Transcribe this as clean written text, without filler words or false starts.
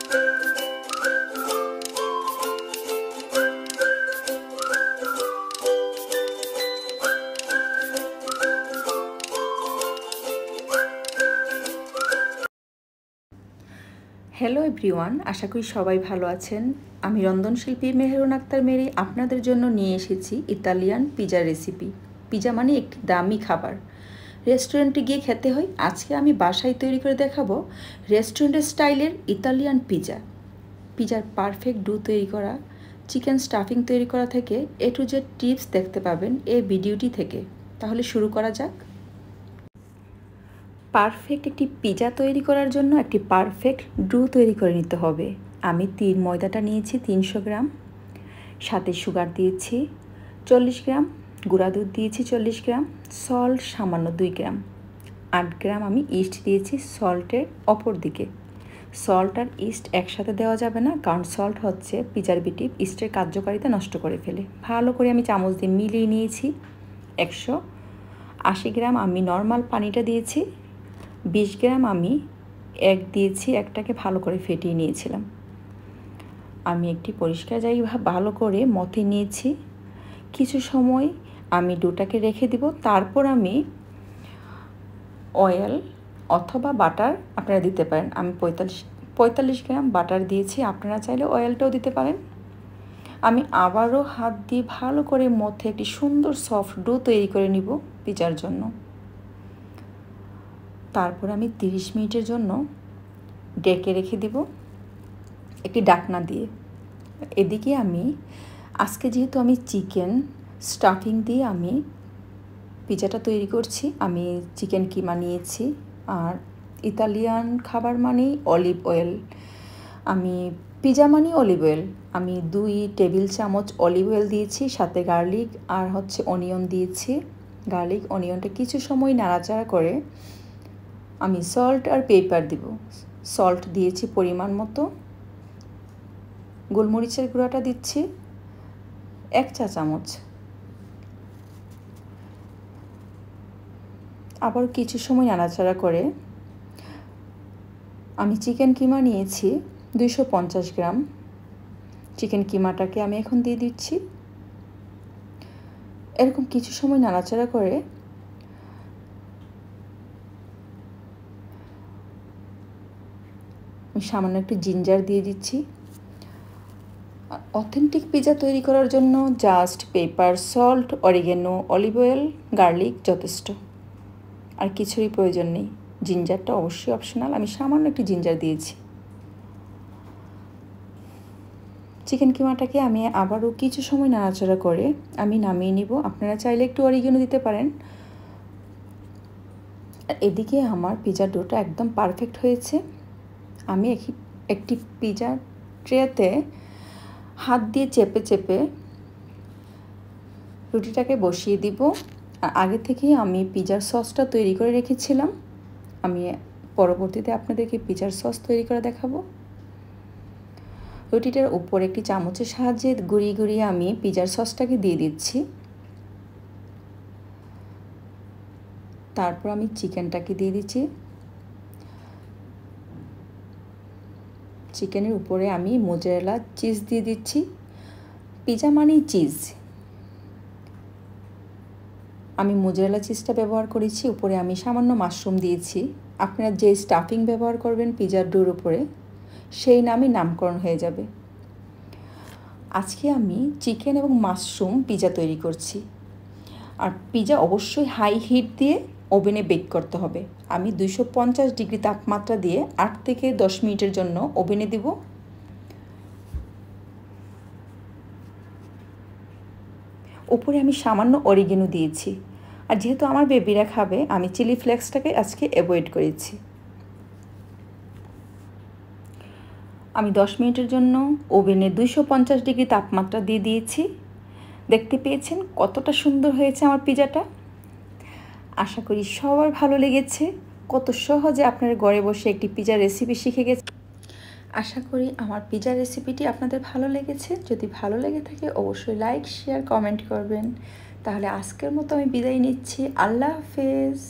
Hello everyone, আশা করি সবাই ভালো আছেন। আমি রন্ধনশিল্পী মেহেরুন আক্তার মেরি আপনাদের জন্য নিয়ে এসেছি ইতালিয়ান পিজা রেসিপি। পিজা মানে একটি দামি খাবার, রেস্টুরেন্টে গিয়ে খেতে হয়। আজকে আমি বাসায় তৈরি করে দেখাবো রেস্টুরেন্টের স্টাইলের ইতালিয়ান পিজা। পিজার পারফেক্ট ডো তৈরি করা, চিকেন স্টাফিং তৈরি করা থেকে এ টু জেড টিপস দেখতে পাবেন এই ভিডিওটি থেকে। তাহলে শুরু করা যাক। পারফেক্ট একটি পিজা তৈরি করার জন্য একটি পারফেক্ট ডো তৈরি করে নিতে হবে। আমি ময়দাটা নিয়েছি 300 গ্রাম, সাথে সুগার দিয়েছি 40 গ্রাম, গুঁড়া দুধ দিয়েছি 40 গ্রাম, সল্ট সামান্য 2 গ্রাম, 8 গ্রাম আমি ইস্ট দিয়েছি সল্টের অপর দিকে। সল্ট আর ইস্ট একসাথে দেওয়া যাবে না, কারণ সল্ট হচ্ছে পিজার বিটি ইস্টের কার্যকারিতা নষ্ট করে ফেলে। ভালো করে আমি চামচ দিয়ে মিলিয়ে নিয়েছি। 180 গ্রাম আমি নর্মাল পানিটা দিয়েছি, 20 গ্রাম আমি এগ দিয়েছি, একটাকে ভালো করে ফেটিয়ে নিয়েছিলাম। আমি একটি পরিষ্কার জায়গায় ভালো করে মথে নিয়েছি। কিছু সময় আমি ডোটাকে রেখে দিব, তারপর আমি অয়েল অথবা বাটার আপনারা দিতে পারেন। আমি 45 গ্রাম বাটার দিয়েছি, আপনারা চাইলে অয়েলটাও দিতে পারেন। আমি আবারও হাত দিয়ে ভালো করে মথে একটি সুন্দর সফট ডো তৈরি করে নিব পিজার জন্য। তারপর আমি 30 মিনিটের জন্য ডেকে রেখে দিব একটি ডাকনা দিয়ে। এদিকে আমি আজকে যেহেতু আমি চিকেন স্টাফিং দিয়ে আমি পিজাটা তৈরি করছি, আমি চিকেন কিমা নিয়েছি। আর ইতালিয়ান খাবার মানেই অলিভ অয়েল, আমি পিজা মানেই অলিভ অয়েল। আমি 2 টেবিল চামচ অলিভ অয়েল দিয়েছি, সাথে গার্লিক আর অনিয়ন দিয়েছি। গার্লিক অনিয়নটা কিছু সময় নাড়াচাড়া করে আমি সল্ট আর পেপার দিব। সল্ট দিয়েছি পরিমাণ মতো, গোলমরিচের গুঁড়াটা দিচ্ছি 1 চা চামচ। আবার কিছু সময় নাড়াচাড়া করে আমি চিকেন কিমা নিয়েছি 250 গ্রাম। চিকেন কিমাটাকে আমি এখন দিয়ে দিচ্ছি। এরকম কিছু সময় নাড়াচাড়া করে সামান্য একটু জিঞ্জার দিয়ে দিচ্ছি। অথেন্টিক পিজা তৈরি করার জন্য just paper, salt, oregano, olive oil, garlic যথেষ্ট, আর কিছুরই প্রয়োজন নেই। জিঞ্জারটা অবশ্যই অপশনাল, আমি সামান্য একটু জিঞ্জার দিয়েছি। চিকেন কিমাটাকে আমি আবারও কিছু সময় নাড়াচাড়া করে আমি নামিয়ে নিব। আপনারা চাইলে একটু অরিগেনো দিতে পারেন। এদিকে আমার পিজার ডোটা একদম পারফেক্ট হয়েছে। আমি একটি পিজা ট্রেতে হাত দিয়ে চেপে চেপে রুটিটাকে বসিয়ে দিব। আর আগে থেকেই আমি পিজার সসটা তৈরি করে রেখেছিলাম। আমি পরবর্তীতে আপনাদেরকে পিজার সস তৈরি করে দেখাবো। রুটিটার উপর একটি চামচের সাহায্যে গুঁড়িয়ে গুঁড়িয়ে আমি পিজার সসটাকে দিয়ে দিচ্ছি। তারপর আমি চিকেনটাকে দিয়ে দিচ্ছি। চিকেনের উপরে আমি মোজারেলা চিজ দিয়ে দিচ্ছি। পিজা মানেই চিজ, আমি মোজারেলা চিজটা ব্যবহার করেছি। উপরে আমি সামান্য মাশরুম দিয়েছি। আপনারা যে স্টাফিং ব্যবহার করবেন পিজার ডোর উপরে, সেই নামই নামকরণ হয়ে যাবে। আজকে আমি চিকেন এবং মাশরুম পিজা তৈরি করছি। আর পিজা অবশ্যই হাই হিট দিয়ে ওভেনে বেক করতে হবে। আমি 250 ডিগ্রি তাপমাত্রা দিয়ে 8 থেকে 10 মিনিটের জন্য ওভেনে দিব। উপরে আমি সামান্য অরিগেনো দিয়েছি। আর যেহেতু আমার বেবিরা খাবে, আমি চিলি ফ্লেক্সটাকে আজকে অ্যাভয়েড করেছি। আমি 10 মিনিটের জন্য ওভেনে 250 ডিগ্রি তাপমাত্রা দিয়ে দিয়েছি। দেখতে পেয়েছেন কতটা সুন্দর হয়েছে আমার পিজাটা। আশা করি সবার ভালো লেগেছে। কত সহজে আপনারা ঘরে বসে একটি পিজা রেসিপি শিখে গেছেন। আশা করি আমার পিজা রেসিপিটি আপনাদের ভালো লেগেছে। যদি ভালো লেগে থাকে অবশ্যই লাইক, শেয়ার, কমেন্ট করবেন। তাহলে আজকের মতো আমি বিদায় নিচ্ছি। আল্লাহ হাফেজ।